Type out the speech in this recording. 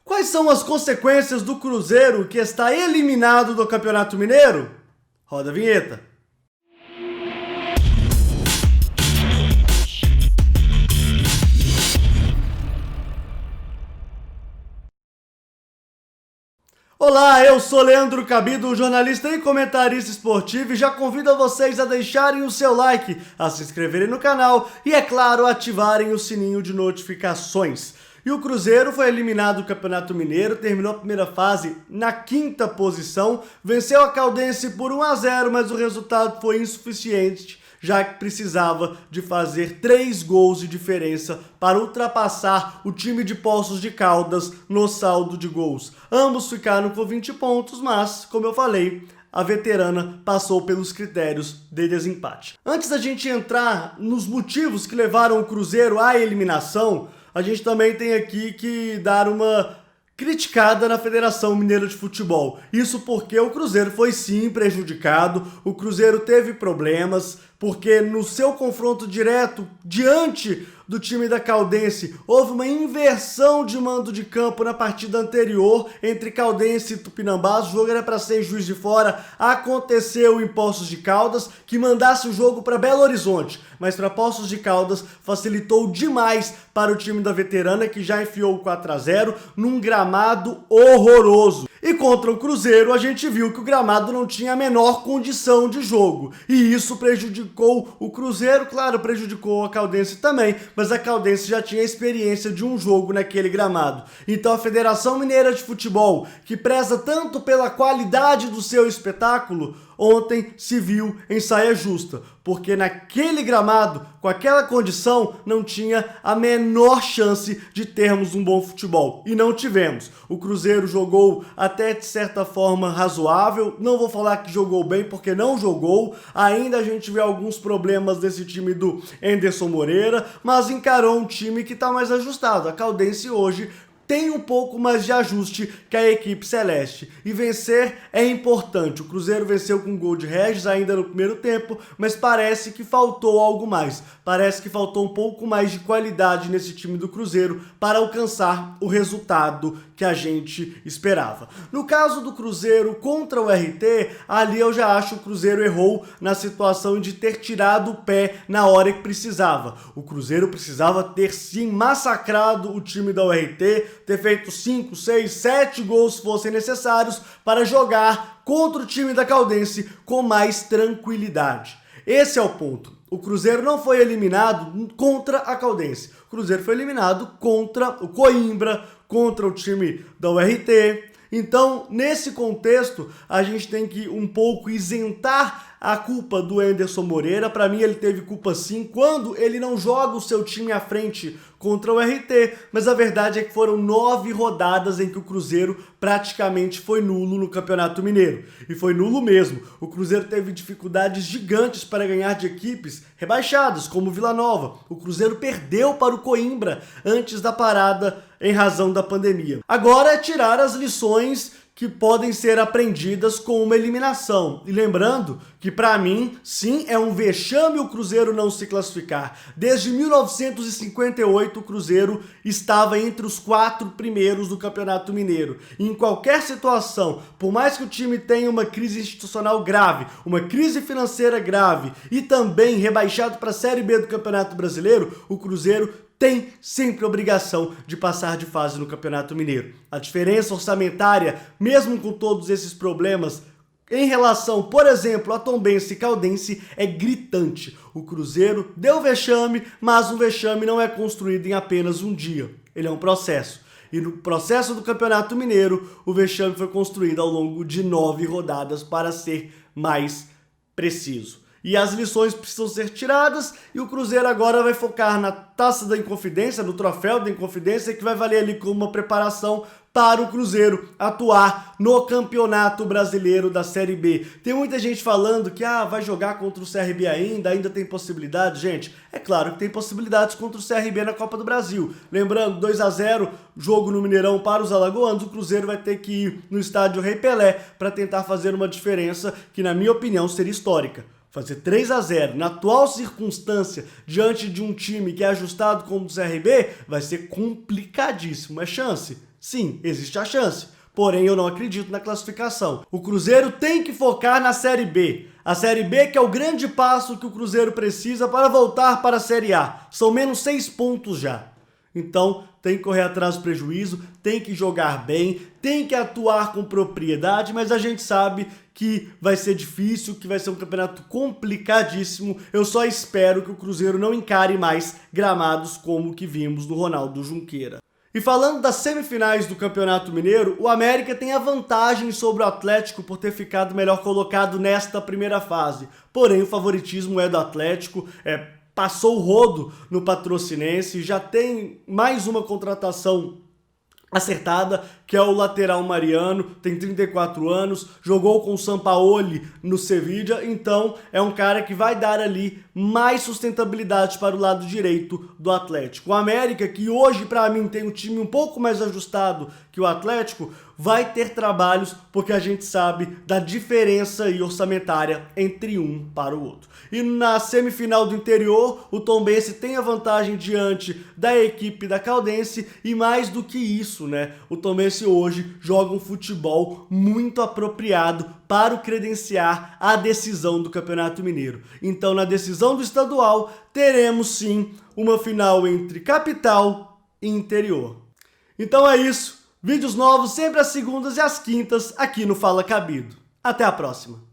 Quais são as consequências do Cruzeiro que está eliminado do Campeonato Mineiro? Roda a vinheta. Olá, eu sou Leandro Cabido, jornalista e comentarista esportivo, e já convido a vocês a deixarem o seu like, a se inscreverem no canal e, é claro, ativarem o sininho de notificações. E o Cruzeiro foi eliminado do Campeonato Mineiro, terminou a primeira fase na 5ª posição, venceu a Caldense por 1-0, mas o resultado foi insuficiente, já que precisava de fazer 3 gols de diferença para ultrapassar o time de Poços de Caldas no saldo de gols. Ambos ficaram com 20 pontos, mas, como eu falei, a veterana passou pelos critérios de desempate. Antes da gente entrar nos motivos que levaram o Cruzeiro à eliminação, a gente também tem aqui que dar uma criticada na Federação Mineira de Futebol. Isso porque o Cruzeiro foi sim prejudicado, o Cruzeiro teve problemas, porque no seu confronto direto diante do time da Caldense houve uma inversão de mando de campo na partida anterior entre Caldense e Tupinambás. O jogo era para ser em Juiz de Fora, aconteceu em Poços de Caldas, que mandasse o jogo para Belo Horizonte, mas para Poços de Caldas facilitou demais para o time da veterana, que já enfiou o 4-0 num gramado horroroso. E contra o Cruzeiro a gente viu que o gramado não tinha a menor condição de jogo, e isso prejudicou o Cruzeiro, claro, prejudicou a Caldense também, mas a Caldense já tinha experiência de um jogo naquele gramado. Então a Federação Mineira de Futebol, que preza tanto pela qualidade do seu espetáculo, ontem se viu em saia justa, porque naquele gramado, com aquela condição, não tinha a menor chance de termos um bom futebol. E não tivemos. O Cruzeiro jogou até de certa forma razoável, não vou falar que jogou bem, porque não jogou. Ainda a gente vê alguns problemas desse time do Anderson Moreira, mas encarou um time que está mais ajustado. A Caldense hoje tem um pouco mais de ajuste que a equipe celeste. E vencer é importante. O Cruzeiro venceu com um gol de Regis ainda no primeiro tempo, mas parece que faltou algo mais. Parece que faltou um pouco mais de qualidade nesse time do Cruzeiro para alcançar o resultado que a gente esperava. No caso do Cruzeiro contra o RT, ali eu já acho que o Cruzeiro errou na situação de ter tirado o pé na hora que precisava. O Cruzeiro precisava ter sim massacrado o time da URT, ter feito 5, 6, 7 gols se fossem necessários para jogar contra o time da Caldense com mais tranquilidade. Esse é o ponto. O Cruzeiro não foi eliminado contra a Caldense. O Cruzeiro foi eliminado contra o Coimbra, contra o time da URT. Então, nesse contexto, a gente tem que um pouco isentar a culpa do Anderson Moreira. Para mim, ele teve culpa sim quando ele não joga o seu time à frente contra o RT, mas a verdade é que foram 9 rodadas em que o Cruzeiro praticamente foi nulo no Campeonato Mineiro. E foi nulo mesmo. O Cruzeiro teve dificuldades gigantes para ganhar de equipes rebaixadas, como Vila Nova. O Cruzeiro perdeu para o Coimbra antes da parada em razão da pandemia. Agora é tirar as lições que podem ser aprendidas com uma eliminação. E lembrando que, para mim, sim, é um vexame o Cruzeiro não se classificar. Desde 1958, o Cruzeiro estava entre os 4 primeiros do Campeonato Mineiro. E em qualquer situação, por mais que o time tenha uma crise institucional grave, uma crise financeira grave e também rebaixado para a Série B do Campeonato Brasileiro, o Cruzeiro tem sempre a obrigação de passar de fase no Campeonato Mineiro. A diferença orçamentária, mesmo com todos esses problemas, em relação, por exemplo, a Tombense e Caldense, é gritante. O Cruzeiro deu vexame, mas um vexame não é construído em apenas um dia. Ele é um processo. E no processo do Campeonato Mineiro, o vexame foi construído ao longo de 9 rodadas, para ser mais preciso. E as lições precisam ser tiradas, e o Cruzeiro agora vai focar na Taça da Inconfidência, no Troféu da Inconfidência, que vai valer ali como uma preparação para o Cruzeiro atuar no Campeonato Brasileiro da Série B. Tem muita gente falando que vai jogar contra o CRB ainda tem possibilidade. Gente, é claro que tem possibilidades contra o CRB na Copa do Brasil. Lembrando, 2-0, jogo no Mineirão para os alagoanos, o Cruzeiro vai ter que ir no estádio Rei Pelé para tentar fazer uma diferença que, na minha opinião, seria histórica. fazer 3-0 na atual circunstância diante de um time que é ajustado como o do CRB vai ser complicadíssimo. É chance? Sim, existe a chance. Porém, eu não acredito na classificação. O Cruzeiro tem que focar na Série B. A Série B que é o grande passo que o Cruzeiro precisa para voltar para a Série A. São menos 6 pontos já. Então, tem que correr atrás do prejuízo, tem que jogar bem, tem que atuar com propriedade, mas a gente sabe que vai ser difícil, que vai ser um campeonato complicadíssimo. Eu só espero que o Cruzeiro não encare mais gramados como o que vimos do Ronaldo Junqueira. E falando das semifinais do Campeonato Mineiro, o América tem a vantagem sobre o Atlético por ter ficado melhor colocado nesta primeira fase. Porém, o favoritismo é do Atlético, passou o rodo no Patrocinense, já tem mais uma contratação acertada, que é o lateral Mariano, tem 34 anos, jogou com o Sampaoli no Sevilla, então é um cara que vai dar ali mais sustentabilidade para o lado direito do Atlético. O América, que hoje para mim tem um time um pouco mais ajustado que o Atlético, vai ter trabalhos porque a gente sabe da diferença orçamentária entre um para o outro. E na semifinal do interior, o Tombense tem a vantagem diante da equipe da Caldense e mais do que isso, né? O Tombense hoje joga um futebol muito apropriado para o credenciar a decisão do Campeonato Mineiro. Então, na decisão do estadual, teremos sim uma final entre capital e interior. Então é isso. Vídeos novos sempre às segundas e às quintas aqui no Fala Cabido. Até a próxima.